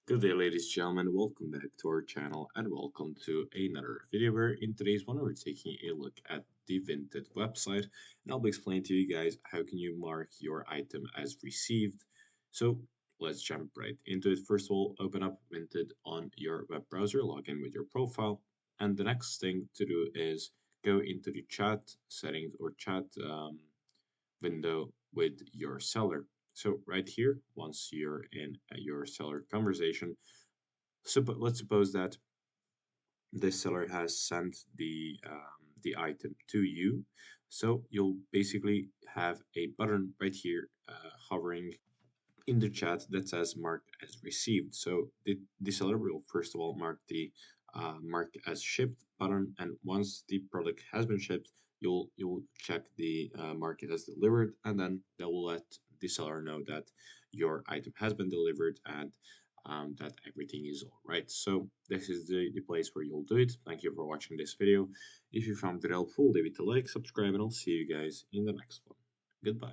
Good day, ladies and gentlemen. Welcome back to our channel and welcome to another video where in today's one we're taking a look at the Vinted website and I'll be explaining to you guys how can you mark your item as received. So let's jump right into it. First of all, open up Vinted on your web browser, log in with your profile, and the next thing to do is go into the chat settings or chat window with your seller. So right here, once you're in your seller conversation, let's suppose that this seller has sent the item to you. So you'll basically have a button right here hovering in the chat that says marked as received. So the seller will first of all mark the mark as shipped button, and once the product has been shipped, you'll check the mark it as delivered, and then that will let the seller know that your item has been delivered and that everything is all right. So this is the place where you'll do it. Thank you for watching this video. If you found it helpful, leave it a like, subscribe, and I'll see you guys in the next one. Goodbye.